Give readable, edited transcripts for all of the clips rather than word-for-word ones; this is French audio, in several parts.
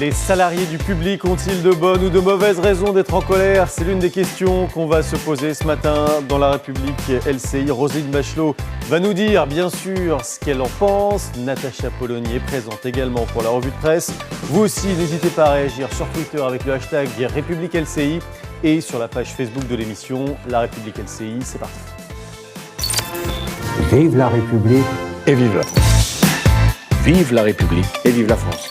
Les salariés du public ont-ils de bonnes ou de mauvaises raisons d'être en colère? C'est l'une des questions qu'on va se poser ce matin dans La République LCI. Roselyne Bachelot va nous dire bien sûr ce qu'elle en pense. Natacha Polony est présente également pour la revue de presse. Vous aussi, n'hésitez pas à réagir sur Twitter avec le hashtag République LCI et sur la page Facebook de l'émission La République LCI. C'est parti. Vive la République et vive la France. Vive la République et vive la France.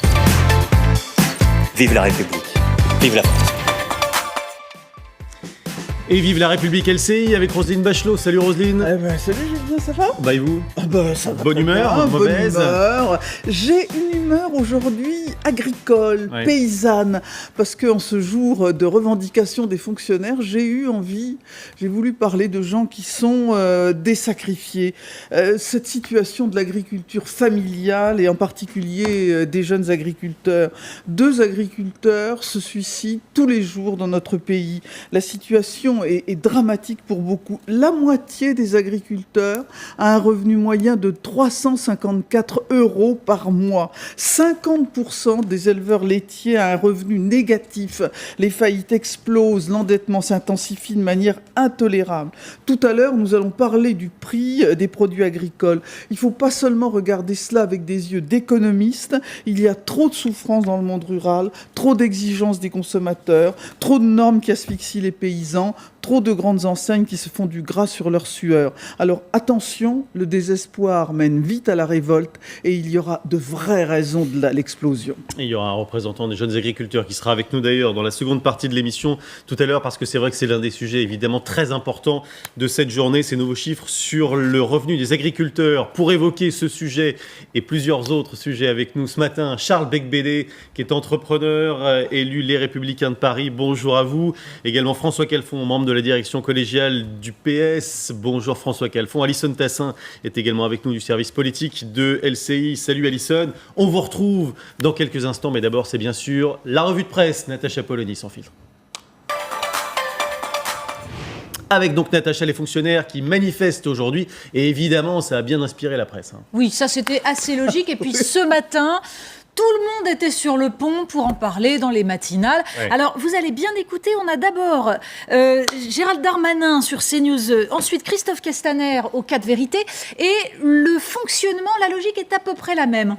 Vive la République, vive la France. Et vive la République LCI avec Roselyne Bachelot. Salut Roselyne. Salut Julien, ça va? Bah et vous? Ça va. Bonne humeur, bien, mauvaise? Bonne humeur. J'ai une humeur aujourd'hui agricole, paysanne, parce qu'en ce jour de revendication des fonctionnaires, j'ai voulu parler de gens qui sont des sacrifiés. Cette situation de l'agriculture familiale et en particulier des jeunes agriculteurs. 2 agriculteurs se suicident tous les jours dans notre pays. La situation est dramatique pour beaucoup. La moitié des agriculteurs a un revenu moyen de 354 € par mois. 50% des éleveurs laitiers a un revenu négatif. Les faillites explosent, l'endettement s'intensifie de manière intolérable. Tout à l'heure, nous allons parler du prix des produits agricoles. Il ne faut pas seulement regarder cela avec des yeux d'économiste. Il y a trop de souffrance dans le monde rural, trop d'exigences des consommateurs, trop de normes qui asphyxient les paysans, trop de grandes enseignes qui se font du gras sur leur sueur. Alors attention, le désespoir mène vite à la révolte et il y aura de vraies raisons de l'explosion. Et il y aura un représentant des jeunes agriculteurs qui sera avec nous d'ailleurs dans la seconde partie de l'émission tout à l'heure, parce que c'est vrai que c'est l'un des sujets évidemment très importants de cette journée, ces nouveaux chiffres sur le revenu des agriculteurs. Pour évoquer ce sujet et plusieurs autres sujets avec nous ce matin, Charles Becbédé qui est entrepreneur, élu Les Républicains de Paris. Bonjour à vous. Également François Calfon, membre de la direction collégiale du PS. Bonjour François Calfon. Alison Tassin est également avec nous du service politique de LCI. Salut Alison. On vous retrouve dans quelques instants, mais d'abord c'est bien sûr la revue de presse. Natacha Polony sans filtre. Avec donc Natacha, les fonctionnaires qui manifestent aujourd'hui. Et évidemment, ça a bien inspiré la presse. Oui, ça c'était assez logique. Et puis ce matin, tout le monde était sur le pont pour en parler dans les matinales. Ouais. Alors, vous allez bien écouter. On a d'abord Gérald Darmanin sur CNews, ensuite Christophe Castaner au 4 Vérité. Et le fonctionnement, la logique est à peu près la même.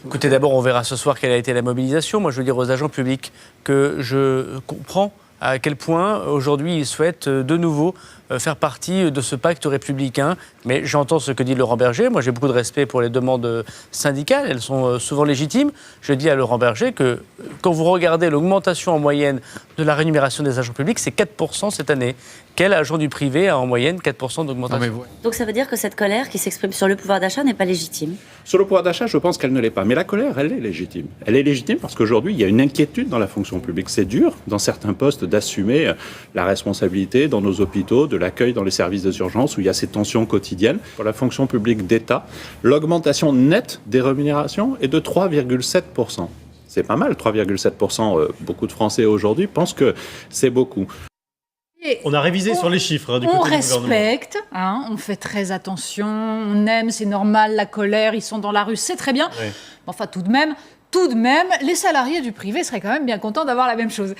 Écoutez, d'abord, on verra ce soir quelle a été la mobilisation. Moi, je veux dire aux agents publics que je comprends à quel point aujourd'hui ils souhaitent de nouveau faire partie de ce pacte républicain. Mais j'entends ce que dit Laurent Berger. Moi, j'ai beaucoup de respect pour les demandes syndicales. Elles sont souvent légitimes. Je dis à Laurent Berger que quand vous regardez l'augmentation en moyenne de la rémunération des agents publics, c'est 4% cette année. Quel agent du privé a en moyenne 4% d'augmentation? Donc ça veut dire que cette colère qui s'exprime sur le pouvoir d'achat n'est pas légitime? Sur le pouvoir d'achat, je pense qu'elle ne l'est pas. Mais la colère, elle est légitime. Elle est légitime parce qu'aujourd'hui, il y a une inquiétude dans la fonction publique. C'est dur, dans certains postes, d'assumer la responsabilité dans nos hôpitaux, de l'accueil dans les services des urgences, où il y a ces tensions quotidiennes. Pour la fonction publique d'État, l'augmentation nette des rémunérations est de 3,7%. C'est pas mal, 3,7%. Beaucoup de Français aujourd'hui pensent que c'est beaucoup. On a révisé sur les chiffres du côté du gouvernement. On respecte, on fait très attention, on aime, c'est normal, la colère, ils sont dans la rue, c'est très bien. Ouais. Enfin, tout de même, les salariés du privé seraient quand même bien contents d'avoir la même chose.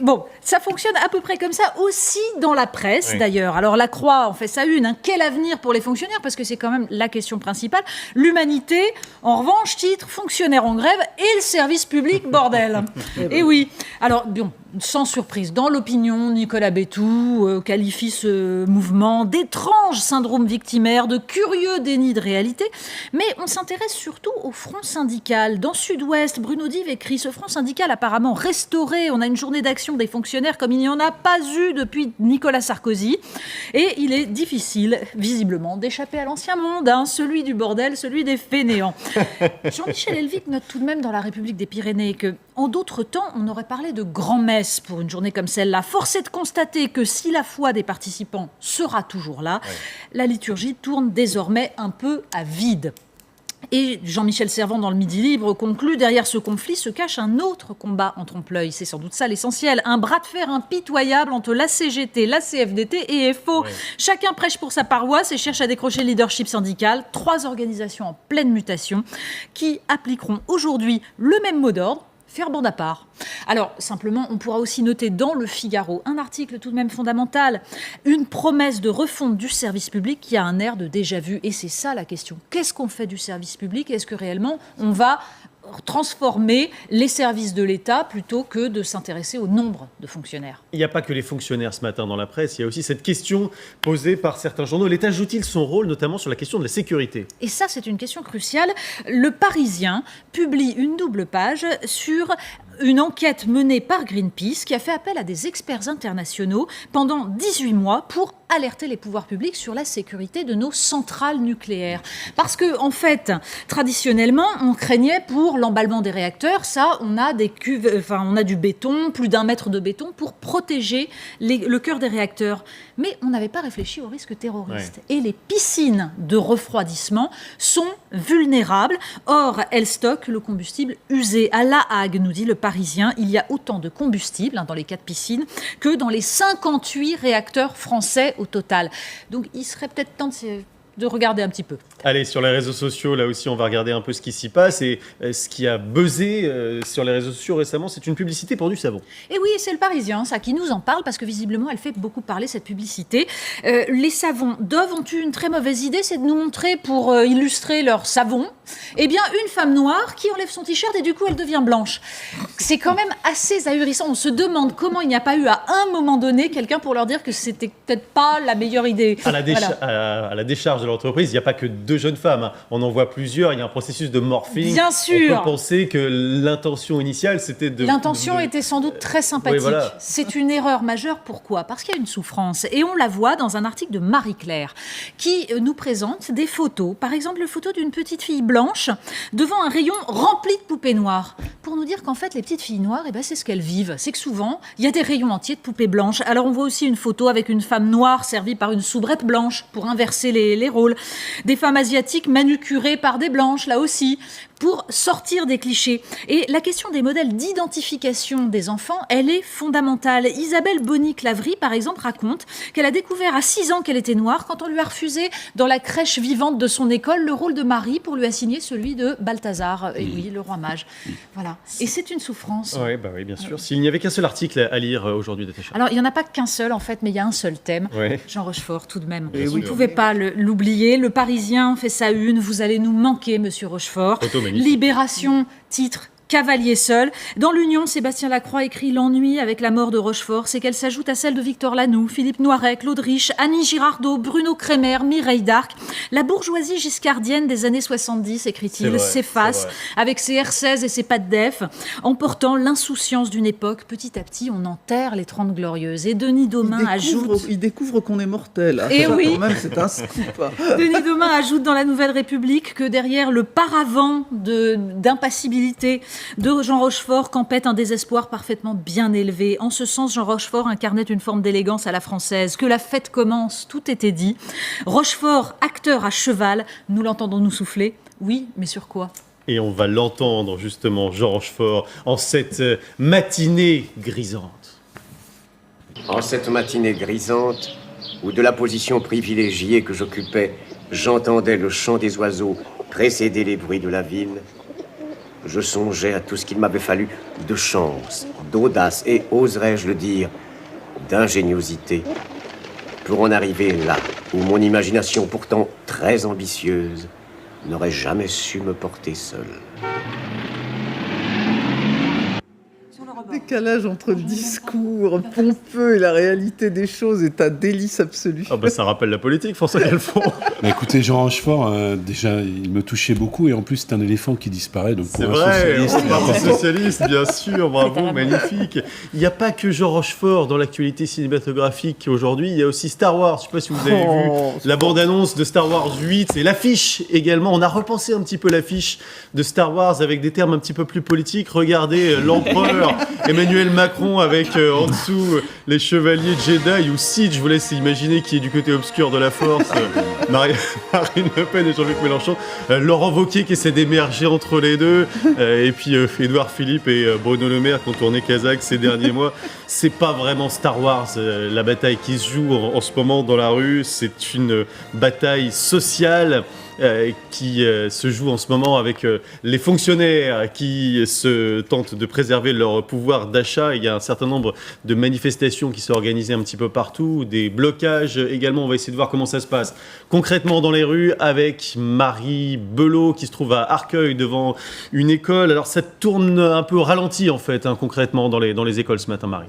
Bon, ça fonctionne à peu près comme ça aussi dans la presse, d'ailleurs. Alors, La Croix en fait sa une. Quel avenir pour les fonctionnaires? Parce que c'est quand même la question principale. L'Humanité, en revanche, titre « Fonctionnaires en grève et le service public, bordel ». Et oui. Alors, bon, sans surprise, dans l'opinion, Nicolas Béthou qualifie ce mouvement d'étrange syndrome victimaire, de curieux déni de réalité. Mais on s'intéresse surtout au front syndical. Dans Sud-Ouest, Bruno Dive écrit « Ce front syndical apparemment restauré. On a une journée d'action des fonctionnaires comme il n'y en a pas eu depuis Nicolas Sarkozy. Et il est difficile, visiblement, d'échapper à l'ancien monde, celui du bordel, celui des fainéants. » Jean-Michel Helvig note tout de même dans La République des Pyrénées que, en d'autres temps, on aurait parlé de grand-messe pour une journée comme celle-là. Force est de constater que si la foi des participants sera toujours là, la liturgie tourne désormais un peu à vide. Et Jean-Michel Servan, dans le Midi Libre, conclut: derrière ce conflit se cache un autre combat en trompe-l'œil. C'est sans doute ça l'essentiel. Un bras de fer impitoyable entre la CGT, la CFDT et FO. Ouais. Chacun prêche pour sa paroisse et cherche à décrocher le leadership syndical. 3 organisations en pleine mutation qui appliqueront aujourd'hui le même mot d'ordre: faire bande à part. Alors, simplement, on pourra aussi noter dans le Figaro un article tout de même fondamental, une promesse de refonte du service public qui a un air de déjà-vu. Et c'est ça la question. Qu'est-ce qu'on fait du service public? Est-ce que réellement on va transformer les services de l'État plutôt que de s'intéresser au nombre de fonctionnaires? Il n'y a pas que les fonctionnaires ce matin dans la presse, il y a aussi cette question posée par certains journaux. L'État joue-t-il son rôle, notamment sur la question de la sécurité? Et ça, c'est une question cruciale. Le Parisien publie une double page sur une enquête menée par Greenpeace qui a fait appel à des experts internationaux pendant 18 mois pour alerter les pouvoirs publics sur la sécurité de nos centrales nucléaires. Parce que, en fait, traditionnellement, on craignait pour l'emballement des réacteurs. Ça, on a des cuves, on a du béton, plus d'1 mètre de béton pour protéger le cœur des réacteurs. Mais on n'avait pas réfléchi au risque terroriste. Ouais. Et les piscines de refroidissement sont vulnérables. Or, elles stockent le combustible usé. À La Hague, nous dit le Parisien, il y a autant de combustible dans les 4 piscines que dans les 58 réacteurs français au total. Donc, il serait peut-être temps de regarder un petit peu. Allez, sur les réseaux sociaux, là aussi, on va regarder un peu ce qui s'y passe. Et ce qui a buzzé sur les réseaux sociaux récemment, c'est une publicité pour du savon. Et oui, c'est le Parisien, ça, qui nous en parle, parce que visiblement, elle fait beaucoup parler, cette publicité. Les savons Dove ont eu une très mauvaise idée, c'est de nous montrer, pour illustrer leur savon, eh bien, une femme noire qui enlève son t-shirt et du coup, elle devient blanche. C'est quand même assez ahurissant. On se demande comment il n'y a pas eu, à un moment donné, quelqu'un pour leur dire que c'était peut-être pas la meilleure idée. À la décharge de l'entreprise, il n'y a pas que 2 jeunes femmes, hein. On en voit plusieurs, il y a un processus de morphing. Bien sûr. On peut penser que l'intention initiale, c'était de... L'intention était sans doute très sympathique. Oui, voilà. C'est une erreur majeure. Pourquoi? Parce qu'il y a une souffrance. Et on la voit dans un article de Marie-Claire qui nous présente des photos. Par exemple, la photo d'une petite fille blanche devant un rayon rempli de poupées noires. Pour nous dire qu'en fait, les petites filles noires, c'est ce qu'elles vivent. C'est que souvent, il y a des rayons entiers de poupées blanches. Alors, on voit aussi une photo avec une femme noire servie par une soubrette blanche pour inverser les rôles. Des femmes asiatiques manucurées par des blanches, là aussi, pour sortir des clichés. Et la question des modèles d'identification des enfants, elle est fondamentale. Isabelle Bonny-Clavry, par exemple, raconte qu'elle a découvert à 6 ans qu'elle était noire quand on lui a refusé, dans la crèche vivante de son école, le rôle de Marie pour lui assigner celui de Balthazar, et oui, le roi mage. Voilà. Et c'est une souffrance. Oui, bien sûr. S'il n'y avait qu'un seul article à lire aujourd'hui, Natacha. Alors, il n'y en a pas qu'un seul, en fait, mais il y a un seul thème. Ouais. Jean Rochefort, tout de même. Vous ne sûr. pouvez pas l'oublier. Le Parisien fait sa une. Vous allez nous manquer, monsieur Rochefort. Libération, titre Cavalier seul. Dans l'Union, Sébastien Lacroix écrit l'ennui avec la mort de Rochefort, c'est qu'elle s'ajoute à celle de Victor Lanoux, Philippe Noiret, Claude Rich, Annie Girardot, Bruno Kremer, Mireille d'Arc. La bourgeoisie giscardienne des années 70, écrit-il, s'efface avec ses R16 et ses pattes d'EF, emportant l'insouciance d'une époque. Petit à petit, on enterre les 30 glorieuses. Et Denis Domain ajoute... Il découvre qu'on est mortel. Et ça, oui. Quand même, c'est un scoop. Denis Domain ajoute dans la Nouvelle République que derrière le paravent d'impassibilité de Jean Rochefort campait un désespoir parfaitement bien élevé. En ce sens, Jean Rochefort incarnait une forme d'élégance à la française. Que la fête commence, tout était dit. Rochefort, acteur à cheval, nous l'entendons nous souffler. Oui, mais sur quoi ? Et on va l'entendre justement, Jean Rochefort, en cette matinée grisante. En cette matinée grisante, où de la position privilégiée que j'occupais, j'entendais le chant des oiseaux précéder les bruits de la ville, je songeais à tout ce qu'il m'avait fallu de chance, d'audace et, oserais-je le dire, d'ingéniosité pour en arriver là où mon imagination, pourtant très ambitieuse, n'aurait jamais su me porter seul. Le décalage entre le discours pompeux et la réalité des choses est un délice absolu. Ah bah ça rappelle la politique, François Galfond. Bah écoutez, Jean Rochefort, déjà, il me touchait beaucoup et en plus, c'est un éléphant qui disparaît. Donc c'est vrai, on parle de socialiste, bien sûr, bravo, magnifique. Il n'y a pas que Jean Rochefort dans l'actualité cinématographique aujourd'hui, il y a aussi Star Wars. Je ne sais pas si vous avez vu la bande-annonce de Star Wars 8 et l'affiche également. On a repensé un petit peu l'affiche de Star Wars avec des termes un petit peu plus politiques. Regardez l'empereur Emmanuel Macron avec en dessous les chevaliers Jedi ou Sith, je vous laisse imaginer qui est du côté obscur de la force, Marine Le Pen et Jean-Luc Mélenchon, Laurent Wauquiez qui essaie d'émerger entre les deux, et puis Édouard Philippe et Bruno Le Maire qui ont tourné Kazakh ces derniers mois. C'est pas vraiment Star Wars, la bataille qui se joue en ce moment dans la rue, c'est une bataille sociale qui se joue en ce moment avec les fonctionnaires qui se tentent de préserver leur pouvoir d'achat. Il y a un certain nombre de manifestations qui sont organisées un petit peu partout, des blocages également. On va essayer de voir comment ça se passe concrètement dans les rues avec Marie Belot qui se trouve à Arcueil devant une école. Alors ça tourne un peu au ralenti en fait, concrètement dans les écoles ce matin, Marie.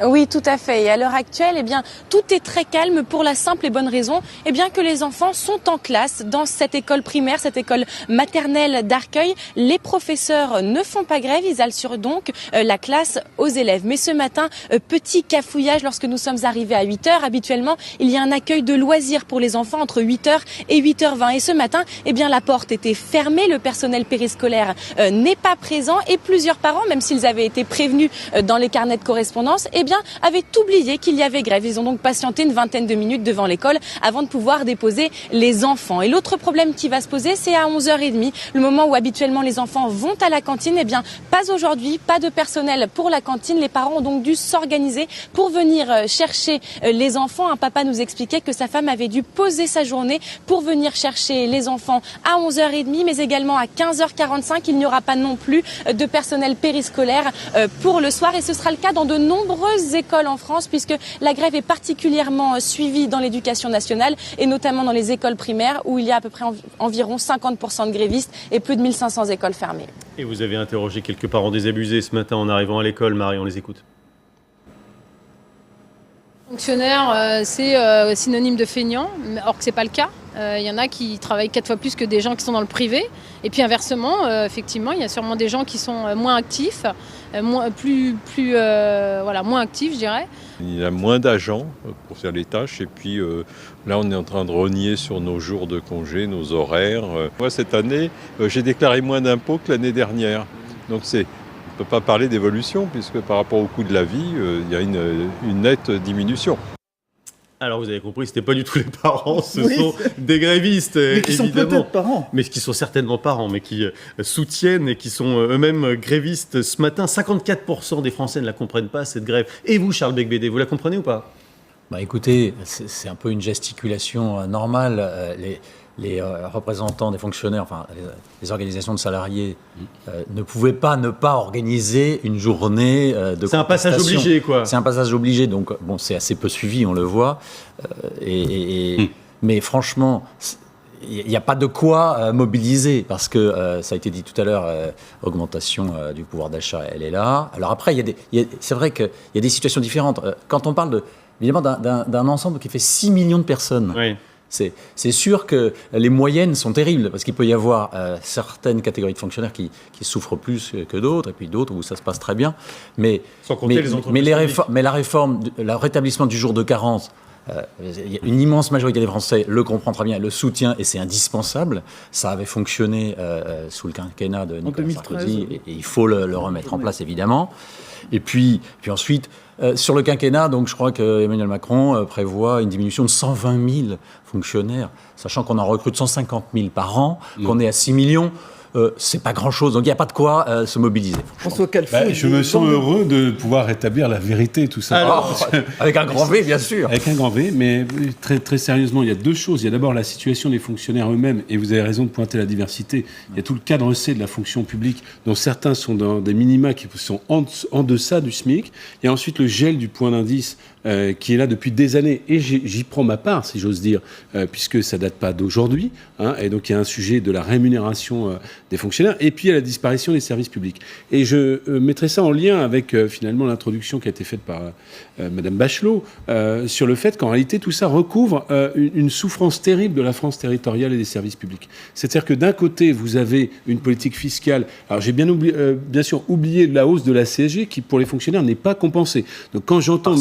Oui, tout à fait. Et à l'heure actuelle, eh bien, tout est très calme pour la simple et bonne raison, eh bien, que les enfants sont en classe dans cette école primaire, cette école maternelle d'Arcueil. Les professeurs ne font pas grève, ils assurent donc la classe aux élèves. Mais ce matin, petit cafouillage lorsque nous sommes arrivés à 8h. Habituellement, il y a un accueil de loisirs pour les enfants entre 8h et 8h20. Et ce matin, eh bien, la porte était fermée, le personnel périscolaire n'est pas présent et plusieurs parents, même s'ils avaient été prévenus dans les carnets de correspondance, eh bien, avaient oublié qu'il y avait grève. Ils ont donc patienté une vingtaine de minutes devant l'école avant de pouvoir déposer les enfants. Et l'autre problème qui va se poser, c'est à 11h30, le moment où habituellement les enfants vont à la cantine. Eh bien, pas aujourd'hui, pas de personnel pour la cantine. Les parents ont donc dû s'organiser pour venir chercher les enfants. Un papa nous expliquait que sa femme avait dû poser sa journée pour venir chercher les enfants à 11h30, mais également à 15h45. Il n'y aura pas non plus de personnel périscolaire pour le soir. Et ce sera le cas dans de nombreuses écoles en France, puisque la grève est particulièrement suivie dans l'éducation nationale et notamment dans les écoles primaires où il y a à peu près environ 50% de grévistes et plus de 1500 écoles fermées. Et vous avez interrogé quelques parents désabusés ce matin en arrivant à l'école, Marie, on les écoute. Fonctionnaire, c'est synonyme de feignant, or que c'est pas le cas. Il y en a qui travaillent 4 fois plus que des gens qui sont dans le privé. Et puis inversement, effectivement, il y a sûrement des gens qui sont moins actifs, moins actifs, je dirais. Il y a moins d'agents pour faire les tâches. Et puis là, on est en train de rogner sur nos jours de congé, nos horaires. Moi, cette année, j'ai déclaré moins d'impôts que l'année dernière. Donc on ne peut pas parler d'évolution, puisque par rapport au coût de la vie, il y a une nette diminution. Alors vous avez compris, c'était pas du tout les parents, ce sont des grévistes, mais qui évidemment. Sont peut-être parents. Mais qui sont certainement parents, mais qui soutiennent et qui sont eux-mêmes grévistes. Ce matin, 54% des Français ne la comprennent pas, cette grève. Et vous, Charles Becbédé, vous la comprenez ou pas ? Bah écoutez, c'est un peu une gesticulation normale. Les représentants des fonctionnaires, enfin les organisations de salariés, ne pouvaient pas ne pas organiser une journée de contestation. C'est un passage obligé, quoi. C'est un passage obligé, donc bon, c'est assez peu suivi, on le voit. Mais franchement, il n'y a pas de quoi mobiliser, parce que ça a été dit tout à l'heure, augmentation du pouvoir d'achat, elle est là. Alors après, c'est vrai qu'il y a des situations différentes. Quand on parle évidemment d'un ensemble qui fait 6 millions de personnes. Oui. C'est sûr que les moyennes sont terribles, parce qu'il peut y avoir certaines catégories de fonctionnaires qui souffrent plus que d'autres, et puis d'autres où ça se passe très bien. Mais la réforme, le rétablissement du jour de carence, une immense majorité des Français le comprend très bien, le soutient, et c'est indispensable. Ça avait fonctionné sous le quinquennat de Nicolas Sarkozy, et il faut le remettre en place, évidemment. Et puis ensuite, sur le quinquennat, donc je crois que Emmanuel Macron prévoit une diminution de 120 000 fonctionnaires, sachant qu'on en recrute 150 000 par an, qu'on est à 6 millions. C'est pas grand-chose, donc il n'y a pas de quoi se mobiliser. François Calfon, je me sens heureux de pouvoir rétablir la vérité, tout ça. Alors, avec un grand V, bien sûr. Avec un grand V, mais très, très sérieusement, il y a deux choses. Il y a d'abord la situation des fonctionnaires eux-mêmes, et vous avez raison de pointer la diversité. Il y a tout le cadre C de la fonction publique, dont certains sont dans des minima qui sont en deçà du SMIC. Il y a ensuite le gel du point d'indice, qui est là depuis des années, et j'y prends ma part, si j'ose dire, puisque ça date pas d'aujourd'hui, et donc il y a un sujet de la rémunération des fonctionnaires, et puis il y a la disparition des services publics. Et je mettrai ça en lien avec finalement l'introduction qui a été faite par Madame Bachelot, sur le fait qu'en réalité tout ça recouvre une souffrance terrible de la France territoriale et des services publics. C'est-à-dire que d'un côté vous avez une politique fiscale, alors j'ai bien sûr oublié la hausse de la CSG qui pour les fonctionnaires n'est pas compensée. Donc quand j'entends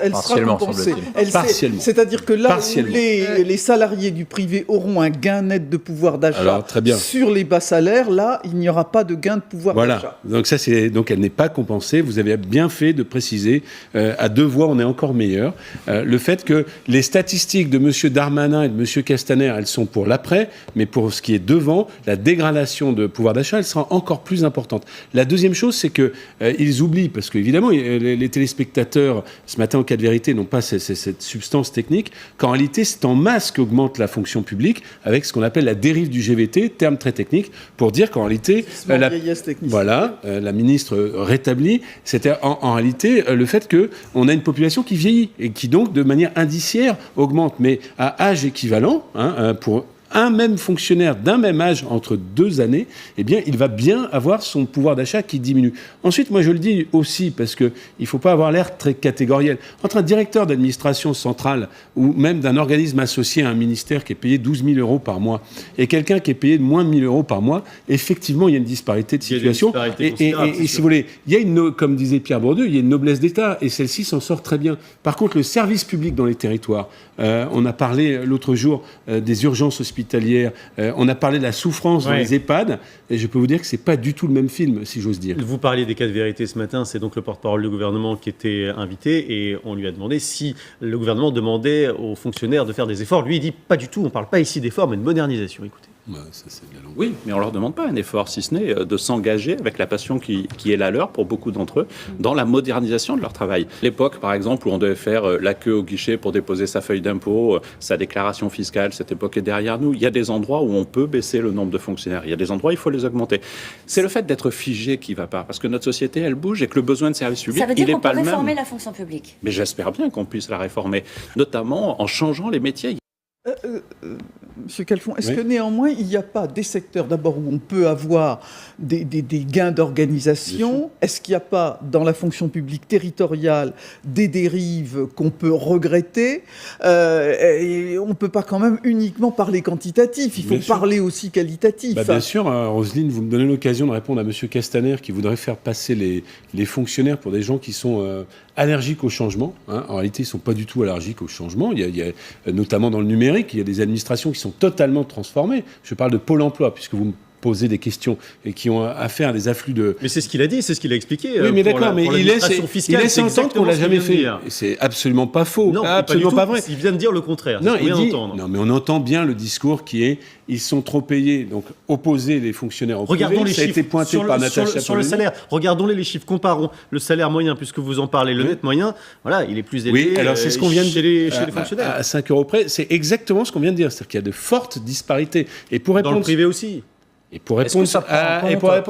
elle sera compensée. Partiellement. C'est-à-dire que là où les salariés du privé auront un gain net de pouvoir d'achat sur les bas salaires, salaire, là, il n'y aura pas de gain de pouvoir d'achat. Voilà, donc elle n'est pas compensée. Vous avez bien fait de préciser, à 2 voix, on est encore meilleur. Le fait que les statistiques de M. Darmanin et de M. Castaner, elles sont pour l'après, mais pour ce qui est devant, la dégradation de pouvoir d'achat, elle sera encore plus importante. La deuxième chose, c'est qu'ils oublient, parce qu'évidemment, les téléspectateurs, ce matin, au cas de vérité, n'ont pas cette substance technique, qu'en réalité, c'est en masse qu'augmente la fonction publique, avec ce qu'on appelle la dérive du GVT, terme très technique, pour dire qu'en réalité, la ministre rétablit, c'était en réalité le fait qu'on a une population qui vieillit et qui donc, de manière indiciaire, augmente, mais à âge équivalent, pour un même fonctionnaire d'un même âge entre 2 années, eh bien, il va bien avoir son pouvoir d'achat qui diminue. Ensuite, moi, je le dis aussi, parce qu'il ne faut pas avoir l'air très catégoriel. Entre un directeur d'administration centrale ou même d'un organisme associé à un ministère qui est payé 12 000 euros par mois et quelqu'un qui est payé de moins de 1 000 euros par mois, effectivement, il y a une disparité de situation. Et si vous voulez, il y a comme disait Pierre Bourdieu, il y a une noblesse d'État et celle-ci s'en sort très bien. Par contre, le service public dans les territoires, on a parlé l'autre jour des urgences hospitalières, on a parlé de la souffrance dans les EHPAD, et je peux vous dire que c'est pas du tout le même film, si j'ose dire. Vous parliez des cas de vérité ce matin, c'est donc le porte-parole du gouvernement qui était invité, et on lui a demandé si le gouvernement demandait aux fonctionnaires de faire des efforts. Lui, il dit pas du tout, on parle pas ici d'efforts, mais de modernisation. Écoutez. Oui, mais on ne leur demande pas un effort, si ce n'est de s'engager avec la passion qui est la leur pour beaucoup d'entre eux dans la modernisation de leur travail. L'époque, par exemple, où on devait faire la queue au guichet pour déposer sa feuille d'impôt, sa déclaration fiscale, cette époque est derrière nous. Il y a des endroits où on peut baisser le nombre de fonctionnaires. Il y a des endroits où il faut les augmenter. C'est le fait d'être figé qui ne va pas, parce que notre société, elle bouge et que le besoin de services publics, il n'est pas le même. Ça veut dire qu'on peut réformer la fonction publique. Mais j'espère bien qu'on puisse la réformer, notamment en changeant les métiers. Monsieur Calfon, est-ce que néanmoins, il n'y a pas des secteurs d'abord où on peut avoir des gains d'organisation? Est-ce qu'il n'y a pas dans la fonction publique territoriale des dérives qu'on peut regretter? Et on ne peut pas quand même uniquement parler quantitatif, il faut parler aussi qualitatif. Bien sûr, Roselyne, vous me donnez l'occasion de répondre à Monsieur Castaner qui voudrait faire passer les fonctionnaires pour des gens qui sont allergiques au changement. En réalité, ils ne sont pas du tout allergiques au changement. Il y a notamment dans le numérique, il y a des administrations qui sont totalement transformées. Je parle de Pôle emploi, puisque vous me posez des questions et qui ont affaire à des afflux de... Mais c'est ce qu'il a dit, c'est ce qu'il a expliqué. Oui, mais d'accord, mais il laisse entendre qu'on ne l'a jamais fait. C'est absolument pas faux, non, absolument pas vrai. Il vient de dire le contraire. Non, non, mais on entend bien le discours qui est ils sont trop payés, donc opposer les fonctionnaires au privé. Regardons les ça a chiffres été pointé par Natacha sur le salaire. Regardons les chiffres, comparons le salaire moyen, puisque vous en parlez, le net moyen, voilà, il est plus élevé. Oui, alors c'est ce qu'on vient de chez les fonctionnaires. À 5 € près, c'est exactement ce qu'on vient de dire, c'est-à-dire qu'il y a de fortes disparités. Et pour répondre, dans le privé aussi. Et pour répondre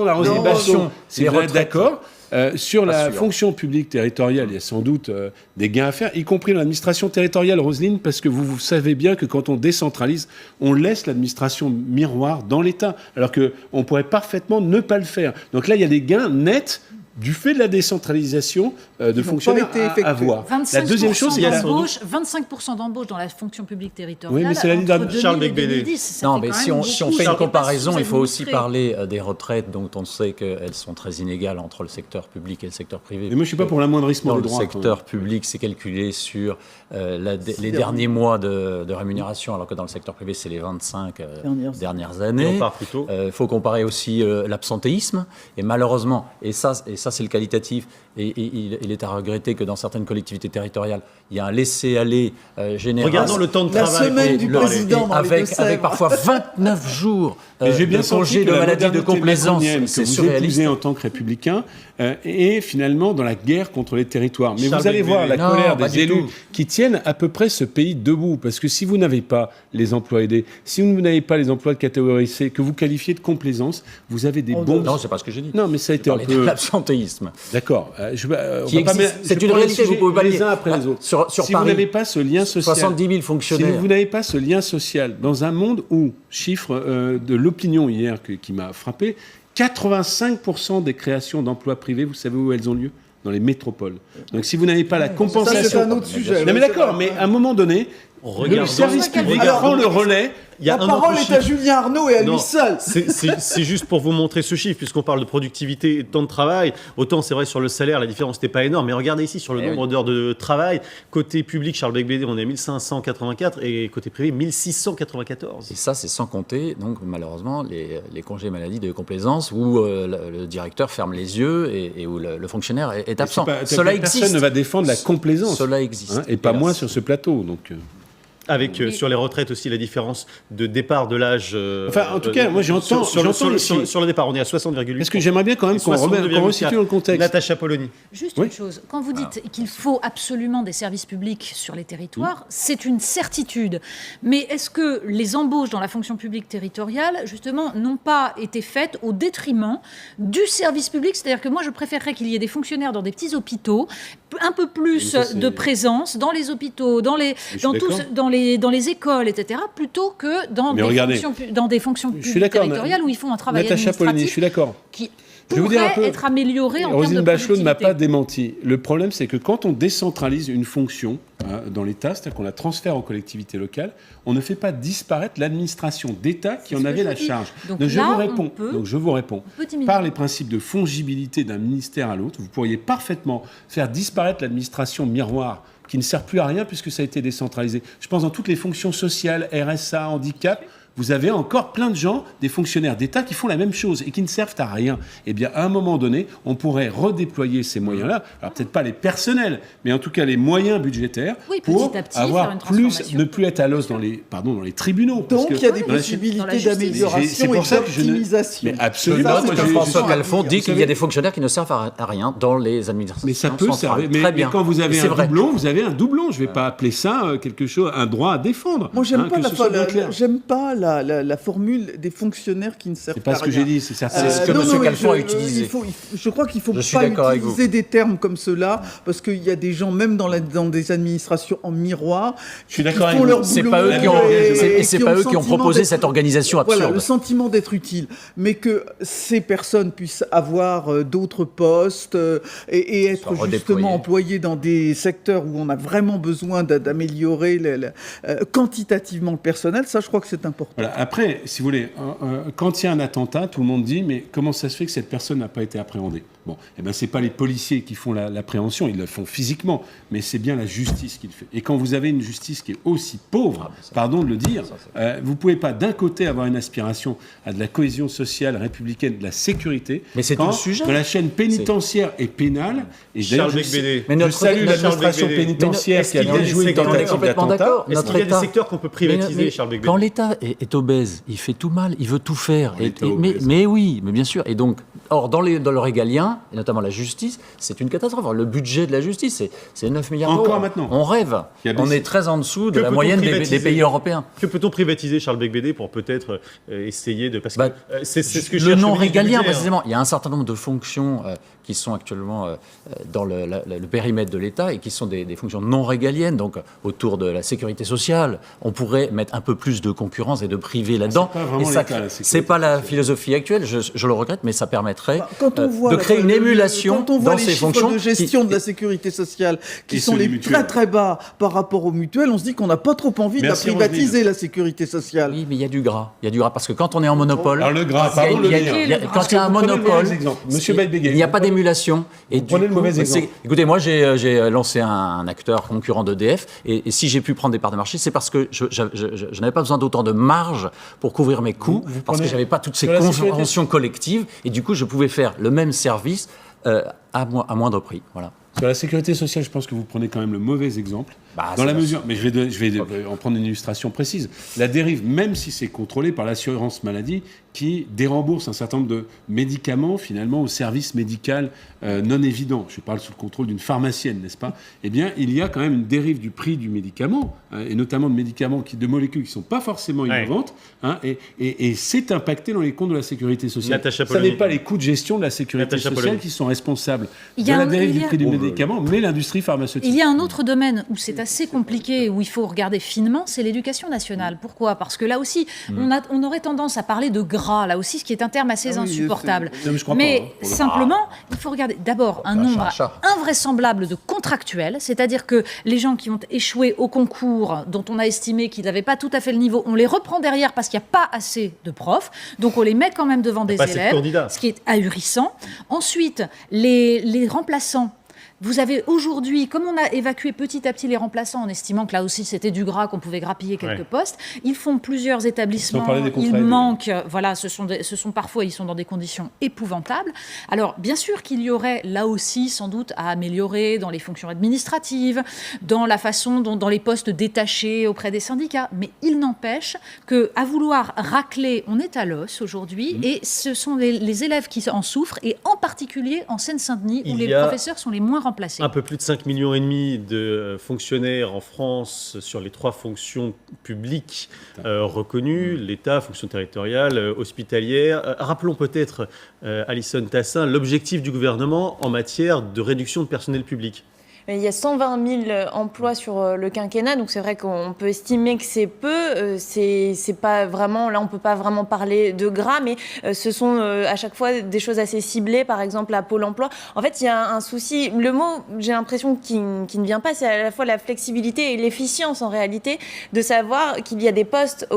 à Roselyne Bachelot, si vous êtes d'accord, sur la fonction publique territoriale, il y a sans doute des gains à faire, y compris dans l'administration territoriale, Roselyne, parce que vous savez bien que quand on décentralise, on laisse l'administration miroir dans l'État, alors qu'on pourrait parfaitement ne pas le faire. Donc là, il y a des gains nets du fait de la décentralisation de fonctionnaires à avoir. La deuxième chose, c'est 25% d'embauche dans la fonction publique territoriale. Oui, mais c'est la ligne de Charles Becbédé. Non, mais si on fait une comparaison, il faut aussi parler des retraites dont on sait qu'elles sont très inégales entre le secteur public et le secteur privé. Mais moi, je ne suis pas pour l'amoindrissement des droits. Le secteur public, c'est calculé sur les derniers mois de rémunération, alors que dans le secteur privé, c'est les 25 dernières années. Il faut comparer aussi l'absentéisme. Et malheureusement, et ça c'est le qualitatif, et il est à regretter que dans certaines collectivités territoriales, il y a un laisser-aller général. Regardons le temps de travail. La semaine du président avec parfois 29 jours de congé de maladie de complaisance. C'est que vous épousez en tant que républicain, et finalement dans la guerre contre les territoires. Mais vous allez voir la colère des élus qui tiennent à peu près ce pays debout. Parce que si vous n'avez pas les emplois aidés, si vous n'avez pas les emplois de catégorie C, que vous qualifiez de complaisance, vous avez des bons... Non, c'est pas ce que j'ai dit. Non, mais ça a été un peu... l'absentéisme. D'accord. C'est une réalité, vous pouvez pas les uns après les autres. Sur si Paris, vous n'avez pas ce lien social... 70 000 fonctionnaires. Si vous n'avez pas ce lien social, dans un monde où, chiffre de l'opinion hier qui m'a frappé, 85% des créations d'emplois privés, vous savez où elles ont lieu ? Dans les métropoles. Donc si vous n'avez pas la compensation... Ça, c'est un autre sujet. Non mais d'accord, mais à un moment donné, Le service public prend le relais. La parole est à Julien Arnaud et à lui seul. C'est juste pour vous montrer ce chiffre, puisqu'on parle de productivité et de temps de travail. Autant c'est vrai sur le salaire, la différence n'était pas énorme, mais regardez ici sur le nombre d'heures de travail. Côté public, Charles Bec-Bédé, on est à 1584 et côté privé, 1694. Et ça, c'est sans compter, donc malheureusement, les congés maladie de complaisance où le directeur ferme les yeux et où le fonctionnaire est absent. Cela existe. Personne ne va défendre la complaisance. Cela existe. Et pas moins sur ce plateau. Donc. Avec sur les retraites aussi la différence de départ de l'âge. En tout cas, moi j'entends sur le départ, on est à 60,8. Parce que j'aimerais bien quand même qu'on resitue le contexte. Natacha Polony. Juste une chose, quand vous dites qu'il faut absolument des services publics sur les territoires, c'est une certitude. Mais est-ce que les embauches dans la fonction publique territoriale, justement, n'ont pas été faites au détriment du service public? C'est-à-dire que moi, je préférerais qu'il y ait des fonctionnaires dans des petits hôpitaux, un peu plus de présence dans les hôpitaux, dans les écoles, etc., plutôt que dans des fonctions publiques territoriales où ils font un travail administratif Polony, je suis d'accord. Qui pourrait être amélioré en termes de Roselyne Bachelot ne m'a productivité. pas démenti. Le problème, c'est que quand on décentralise une fonction dans l'État, c'est-à-dire qu'on la transfère aux collectivités locales, on ne fait pas disparaître l'administration d'État qui en avait la charge. Donc je vous réponds. Par les principes de fongibilité d'un ministère à l'autre, vous pourriez parfaitement faire disparaître l'administration miroir qui ne sert plus à rien puisque ça a été décentralisé. Je pense dans toutes les fonctions sociales, RSA, handicap, vous avez encore plein de gens, des fonctionnaires d'État qui font la même chose et qui ne servent à rien. Eh bien, à un moment donné, on pourrait redéployer ces moyens-là, alors peut-être pas les personnels, mais en tout cas les moyens budgétaires pour avoir ne plus être à l'os dans les tribunaux. Donc il y a des possibilités d'amélioration et d'optimisation. Mais absolument. François Calfon dit qu'il y a des fonctionnaires qui ne servent à rien dans les administrations. Mais ça peut servir. Mais quand vous avez un doublon, vous avez un doublon. Je ne vais pas appeler ça quelque chose, un droit à défendre. Moi, j'aime pas la formule des fonctionnaires qui ne servent pas à rien. C'est pas ce que j'ai dit, c'est certain. C'est ce que M. Calfon a utilisé. Je crois qu'il ne faut pas utiliser des termes comme cela, parce qu'il y a des gens, même dans des administrations en miroir, qui font leur boulot. C'est pas eux qui ont proposé cette organisation absurde. Voilà, le sentiment d'être utile. Mais que ces personnes puissent avoir d'autres postes et être justement employées dans des secteurs où on a vraiment besoin d'améliorer quantitativement le personnel, ça, je crois que c'est important. Voilà. Après, si vous voulez, quand il y a un attentat, tout le monde dit mais comment ça se fait que cette personne n'a pas été appréhendée? Bon, eh ben c'est pas les policiers qui font l'appréhension, ils le font physiquement, mais c'est bien la justice qui le fait. Et quand vous avez une justice qui est aussi pauvre, pardon de le dire, vous pouvez pas d'un côté avoir une aspiration à de la cohésion sociale républicaine, de la sécurité, mais c'est tout le sujet. Dans la chaîne pénitentiaire et pénale. Et Charles Bec-Bédé. Je salue l'administration pénitentiaire qui a bien joué une tentative d'attentat. Est-ce qu'il y a des secteurs qu'on peut privatiser, Charles Bec-Bédé? Quand l'État est obèse, il fait tout mal, il veut tout faire. Mais oui, mais bien sûr. Et donc, dans le régalien, et notamment la justice, c'est une catastrophe. Le budget de la justice, c'est 9 milliards d'euros. Encore maintenant. On rêve. On est très en dessous de la moyenne des pays européens. Que peut-on privatiser, Charles Bec-Bédé, pour peut-être essayer de... Parce que c'est ce que le non régalien, précisément. Il y a un certain nombre de fonctions qui sont actuellement dans le périmètre de l'État et qui sont des fonctions non régaliennes, donc autour de la sécurité sociale. On pourrait mettre un peu plus de concurrence et de privé là-dedans. C'est pas la philosophie actuelle, je le regrette, mais ça permettrait de créer une émulation dans ces fonctions de gestion de la sécurité sociale qui sont les très très bas par rapport aux mutuelles. On se dit qu'on n'a pas trop envie de privatiser la sécurité sociale. Oui, mais il y a du gras. Parce que quand on est en monopole, quand il y a un monopole, il n'y a pas d'émulation. Et prenez le mauvais exemple. Écoutez, moi j'ai lancé un acteur concurrent d'EDF et si j'ai pu prendre des parts de marché, c'est parce que je n'avais pas besoin d'autant de marge pour couvrir mes coûts, parce que j'avais pas toutes ces conventions collectives et du coup je pouvais faire le même service à moindre prix. Voilà. Sur la sécurité sociale, je pense que vous prenez quand même le mauvais exemple. Dans la mesure, mais je vais en prendre une illustration précise. La dérive, même si c'est contrôlé par l'assurance maladie, qui dérembourse un certain nombre de médicaments, finalement, au service médical non évident. Je parle sous le contrôle d'une pharmacienne, n'est-ce pas? Eh bien, il y a quand même une dérive du prix du médicament, et notamment de médicaments, de molécules qui ne sont pas forcément innovantes, et c'est impacté dans les comptes de la sécurité sociale. Ce n'est pas les coûts de gestion de la sécurité sociale qui sont responsables de la dérive du prix du médicament, mais l'industrie pharmaceutique. Il y a un autre domaine où c'est assez compliqué, où il faut regarder finement, c'est l'éducation nationale. Pourquoi ? Parce que là aussi, on aurait tendance à parler de gras, là aussi, ce qui est un terme assez insupportable. Mais simplement, il faut regarder d'abord un nombre invraisemblable de contractuels, c'est-à-dire que les gens qui ont échoué au concours, dont on a estimé qu'ils n'avaient pas tout à fait le niveau, on les reprend derrière parce qu'il n'y a pas assez de profs, donc on les met quand même devant des élèves, ce qui est ahurissant. Ensuite, les remplaçants. Vous avez aujourd'hui, comme on a évacué petit à petit les remplaçants en estimant que là aussi c'était du gras, qu'on pouvait grappiller quelques postes, ils font plusieurs établissements, ils manquent, voilà, ce sont parfois, ils sont dans des conditions épouvantables. Alors bien sûr qu'il y aurait là aussi sans doute à améliorer dans les fonctions administratives, dans la façon dont dans les postes détachés auprès des syndicats, mais il n'empêche qu'à vouloir racler, on est à l'os aujourd'hui, et ce sont les élèves qui en souffrent, et en particulier en Seine-Saint-Denis, où les professeurs sont les moins remplacés. Un peu plus de 5,5 millions de fonctionnaires en France sur les 3 fonctions publiques reconnues, l'État, fonction territoriale, hospitalière. Rappelons peut-être, Alison Tassin, l'objectif du gouvernement en matière de réduction de personnel public. Il y a 120 000 emplois sur le quinquennat, donc c'est vrai qu'on peut estimer que c'est peu. C'est pas vraiment, là on peut pas vraiment parler de gras, mais ce sont à chaque fois des choses assez ciblées, par exemple à Pôle emploi. En fait, il y a un souci. Le mot, j'ai l'impression qui ne vient pas, c'est à la fois la flexibilité et l'efficience en réalité, de savoir qu'il y a des postes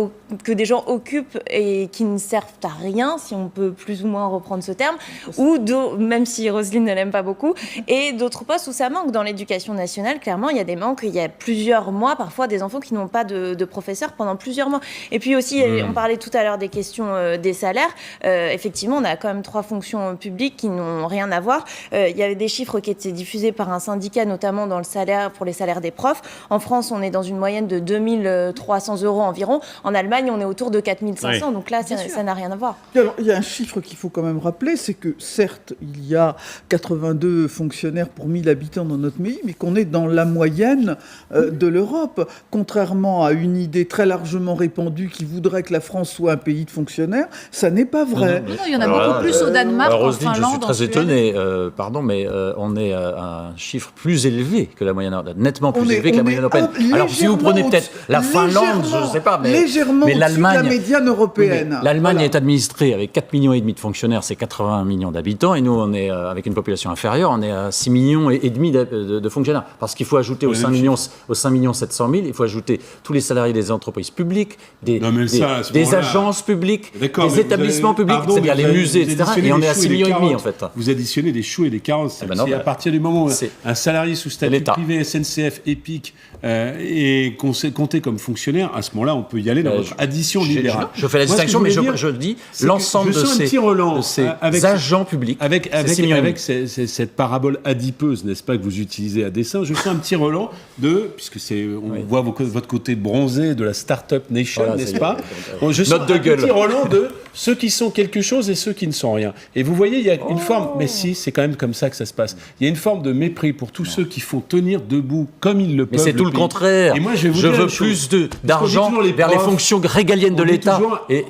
que des gens occupent et qui ne servent à rien, si on peut plus ou moins reprendre ce terme, ou même si Roselyne ne l'aime pas beaucoup, et d'autres postes où ça manque dans l'éducation nationale. Clairement, il y a des manques, il y a plusieurs mois, parfois des enfants qui n'ont pas de professeurs pendant plusieurs mois. Et puis aussi, on parlait tout à l'heure des questions des salaires. Effectivement, on a quand même 3 fonctions publiques qui n'ont rien à voir. Il y avait des chiffres qui étaient diffusés par un syndicat, notamment dans le salaire, pour les salaires des profs. En France, on est dans une moyenne de 2 300 € environ. En Allemagne, on est autour de 4 500. Donc là, ça n'a rien à voir. Alors, il y a un chiffre qu'il faut quand même rappeler, c'est que certes, il y a 82 fonctionnaires pour 1000 habitants dans notre pays, mais qu'on est dans la moyenne de l'Europe, contrairement à une idée très largement répandue qui voudrait que la France soit un pays de fonctionnaires. Ça n'est pas vrai. Non, il y en a beaucoup plus au Danemark, en Roselyne, Finlande, je suis très étonné, pardon, mais on est à un chiffre plus élevé que la moyenne européenne, nettement plus élevé que la moyenne européenne. Alors si vous prenez peut-être la Finlande, je ne sais pas, mais l'Allemagne, la médiane européenne. L'Allemagne est administrée avec 4,5 millions de fonctionnaires, c'est 80 millions d'habitants, et nous on est avec une population inférieure, on est à 6,5 millions de fonctionnaires. Parce qu'il faut ajouter aux 5 700 000, il faut ajouter tous les salariés des entreprises publiques, des agences publiques, des établissements publics, c'est-à-dire les musées, etc. Et on est à 6,5 millions en fait. Vous additionnez des choux et des carottes. C'est à partir du moment où un salarié sous statut privé, SNCF, EPIC, est compté comme fonctionnaire, à ce moment-là, on peut y aller dans votre addition libérale. Je fais la distinction, mais je dis l'ensemble de ces agents publics. Avec cette parabole adipeuse, n'est-ce pas, que vous utilisez à dessein, je fais un petit relent puisque on voit votre côté bronzé de la Startup Nation, n'est-ce pas ? Je sens un petit relent de ceux qui sont quelque chose et ceux qui ne sont rien. Et vous voyez, il y a une forme, mais si, c'est quand même comme ça que ça se passe. Il y a une forme de mépris pour tous ceux qui font tenir debout comme ils le peuvent. Mais c'est tout le contraire. Et moi, je veux plus d'argent vers les fonctions régaliennes de l'État.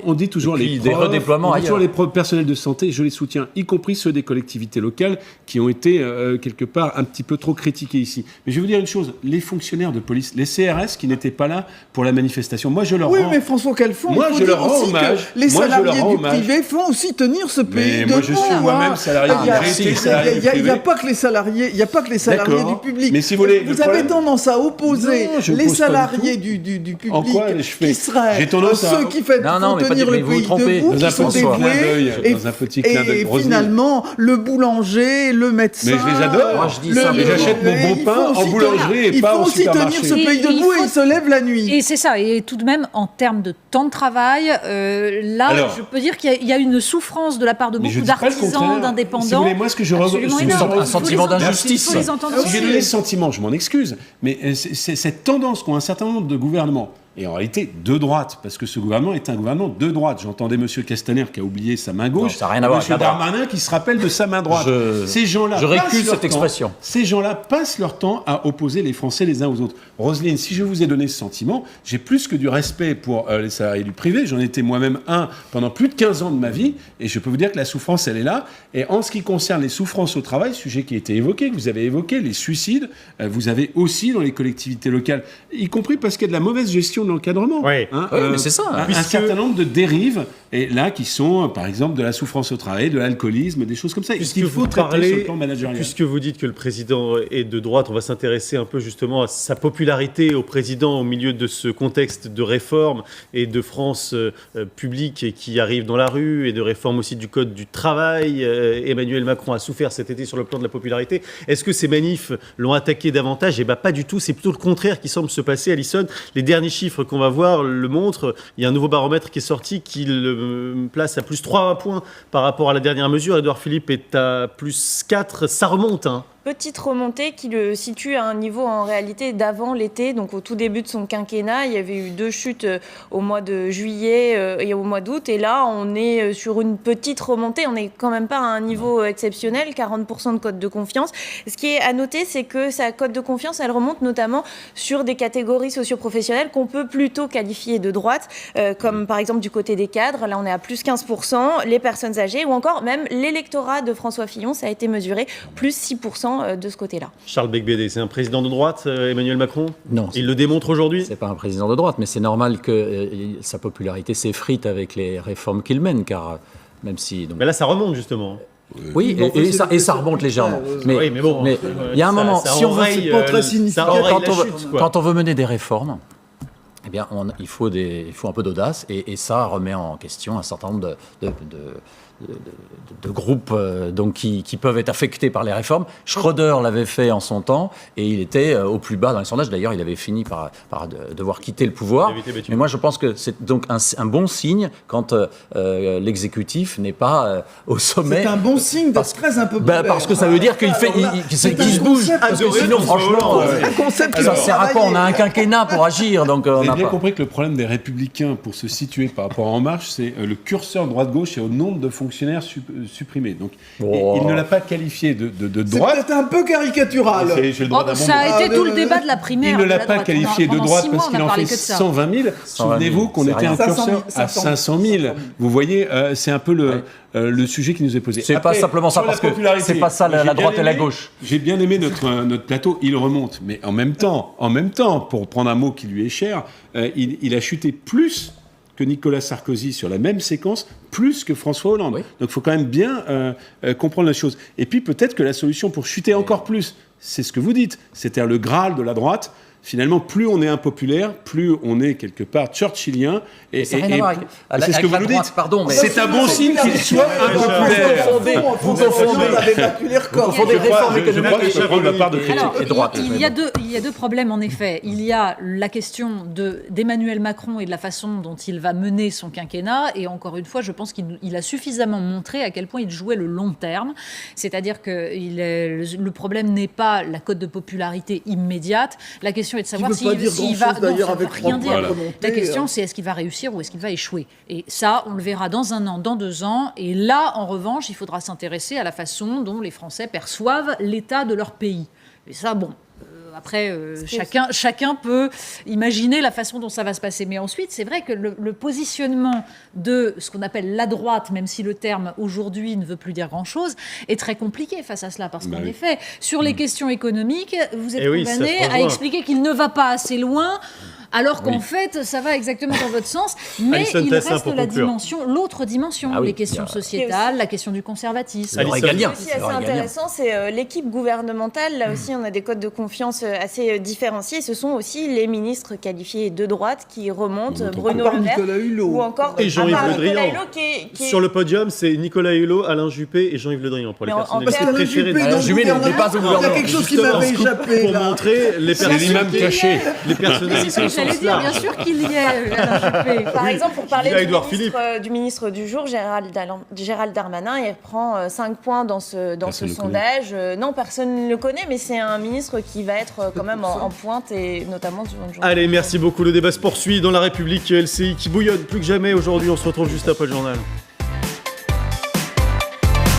On dit toujours les profs, des redéploiements ailleurs. Les personnels de santé, je les soutiens, y compris ceux des collectivités locales qui ont été quelque part un petit peu trop critiqués ici. Mais je vais vous dire une chose, les fonctionnaires de police, les CRS qui n'étaient pas là pour la manifestation, moi je leur rends... mais François Calfon, moi je leur rends hommage. Les salariés du privé font aussi tenir ce pays debout. Moi je suis moi-même salarié du privé. Il n'y a pas que les salariés, du public. Mais si vous voulez, vous avez tendance à opposer les salariés du public qui seraient ceux qui font tenir le pays debout, qui sont dévoués, et finalement le boulanger, le médecin... Mais je les adore. Moi je dis ça, mais j'achète mon bon pain en boulangerie et pas au supermarché. Il faut aussi tenir ce pays debout et il se lève la nuit. Et c'est ça, et tout de même, en termes de temps de travail, je peux dire qu'il y a une souffrance de la part de beaucoup d'artisans, d'indépendants. Si vous voulez, moi, ce que je un sentiment d'injustice. Si j'ai donné ce sentiment, je m'en excuse, mais c'est cette tendance qu'ont un certain nombre de gouvernements, est en réalité de droite, parce que ce gouvernement est un gouvernement de droite. J'entendais M. Castaner qui a oublié sa main gauche, ça n'a rien à voir M. Darmanin qui se rappelle de sa main droite. Ces gens-là je récuse cette expression. Ces gens-là passent leur temps à opposer les Français les uns aux autres. Roselyne, si je vous ai donné ce sentiment, j'ai plus que du respect pour les salariés du privé. J'en étais moi-même un pendant plus de 15 ans de ma vie, et je peux vous dire que la souffrance, elle est là. Et en ce qui concerne les souffrances au travail, sujet qui a été évoqué, que vous avez évoqué, les suicides, vous avez aussi dans les collectivités locales, y compris parce qu'il y a de la mauvaise gestion de l'encadrement. Oui, mais c'est ça. Un certain nombre de dérives, et là, qui sont, par exemple, de la souffrance au travail, de l'alcoolisme, des choses comme ça. Puisque il faut traiter sur le plan managérial. Puisque vous dites que le président est de droite, on va s'intéresser un peu justement à sa popularité au président au milieu de ce contexte de réforme et de France publique qui arrive dans la rue, et de réforme aussi du code du travail. Emmanuel Macron a souffert cet été sur le plan de la popularité. Est-ce que ces manifs l'ont attaqué davantage ? Eh bien, pas du tout. C'est plutôt le contraire qui semble se passer. Alison, les derniers chiffres qu'on va voir le montrent. Il y a un nouveau baromètre qui est sorti qui le place à plus 3 points par rapport à la dernière mesure. Édouard Philippe est à plus 4. Ça remonte, hein. Petite remontée qui le situe à un niveau en réalité d'avant l'été, donc au tout début de son quinquennat. Il y avait eu 2 chutes au mois de juillet et au mois d'août, et là on est sur une petite remontée. On n'est quand même pas à un niveau exceptionnel, 40% de cote de confiance. Ce qui est à noter, c'est que sa cote de confiance, elle remonte notamment sur des catégories socio-professionnelles qu'on peut plutôt qualifier de droite, comme par exemple du côté des cadres, là on est à plus 15%, les personnes âgées, ou encore même l'électorat de François Fillon, ça a été mesuré, plus 6% de ce côté-là. Charles Becbédé, c'est un président de droite, Emmanuel Macron ? Non. Il le démontre aujourd'hui ? C'est pas un président de droite, mais c'est normal que sa popularité s'effrite avec les réformes qu'il mène, car même si... Donc... Mais là, ça remonte justement. Oui, et ça remonte légèrement. Mais bon, il y a un moment, si on veut, pas très significatif. Quand on veut mener des réformes, eh bien, il faut un peu d'audace, et ça remet en question un certain nombre de groupes donc qui peuvent être affectés par les réformes. Schröder l'avait fait en son temps, et il était au plus bas dans les sondages. D'ailleurs, il avait fini par devoir quitter le pouvoir. Mais moi, je pense que c'est donc un bon signe quand l'exécutif n'est pas au sommet. C'est un bon signe d'être très impopulaire. Parce que ça veut dire qu'il se bouge. Parce que sinon, franchement, ça sert à quoi ? On a un quinquennat pour agir. Donc on a bien compris que le problème des Républicains, pour se situer par rapport à En Marche, c'est le curseur droite-gauche et au nombre de fonctionnaires supprimés. Donc, il ne l'a pas qualifié de droite. C'est peut-être un peu caricatural. Ça a été tout le débat de la primaire. Il ne l'a pas qualifié de droite parce qu'il en fait 120 000. Souvenez-vous qu'on était un curseur à 500 000. Vous voyez, c'est un peu le sujet qui nous est posé. C'est pas simplement ça, parce que c'est pas ça la droite et la gauche. J'ai bien aimé notre plateau, il remonte. Mais en même temps, pour prendre un mot qui lui est cher, il a chuté plus que Nicolas Sarkozy sur la même séquence, plus que François Hollande. Oui. Donc il faut quand même bien comprendre la chose. Et puis peut-être que la solution pour chuter encore plus, c'est ce que vous dites, c'est-à-dire le Graal de la droite. Finalement, plus on est impopulaire, plus on est quelque part churchillien. Et c'est ce que vous nous dites. Pardon, mais c'est un bon signe qu'il soit impopulaire. Vous confondez réforme économique et la part de critique et droite. Il y a deux problèmes, en effet. Il y a la question d'Emmanuel Macron et de la façon dont il va mener son quinquennat. Et encore une fois, je pense qu'il a suffisamment montré à quel point il jouait le long terme. C'est-à-dire que le problème n'est pas la cote de popularité immédiate. La question est de savoir s'il va... Non, ça ne veut rien dire. Voilà. La question, c'est est-ce qu'il va réussir ou est-ce qu'il va échouer. Et ça, on le verra dans 1 an, dans 2 ans. Et là, en revanche, il faudra s'intéresser à la façon dont les Français perçoivent l'état de leur pays. Et ça, bon... Après, chacun peut imaginer la façon dont ça va se passer. Mais ensuite, c'est vrai que le positionnement de ce qu'on appelle la droite, même si le terme aujourd'hui ne veut plus dire grand-chose, est très compliqué face à cela. Parce qu'en effet, sur les questions économiques, vous êtes condamné à expliquer qu'il ne va pas assez loin, alors qu'en fait, ça va exactement dans votre sens. Mais il reste l'autre dimension, les questions sociétales, la question du conservatisme. Ce qui est aussi assez intéressant, c'est l'équipe gouvernementale. Là aussi, on a des codes de confiance assez différenciés. Ce sont aussi les ministres qualifiés de droite qui remontent, Bruno Le Maire ou encore Jean-Yves Le Drian. Sur le podium, c'est Nicolas Hulot, Alain Juppé et Jean-Yves Le Drian pour les personnalités préférées. Alain Juppé n'est pas au gouvernement. Il y a quelque chose qui m'avait échappé. Pour montrer les personnalités cachées. Les personnalités j'allais dire, bien sûr qu'il y est, Alain Juppé. Par exemple, pour parler Édouard du ministre du jour, Gérald Darmanin, il prend 5 points dans ce sondage. Non, personne ne le connaît, mais c'est un ministre qui va être quand même en pointe, et notamment sur une journée. Allez, merci beaucoup. Le débat se poursuit dans La République LCI qui bouillonne plus que jamais aujourd'hui. On se retrouve juste après le journal.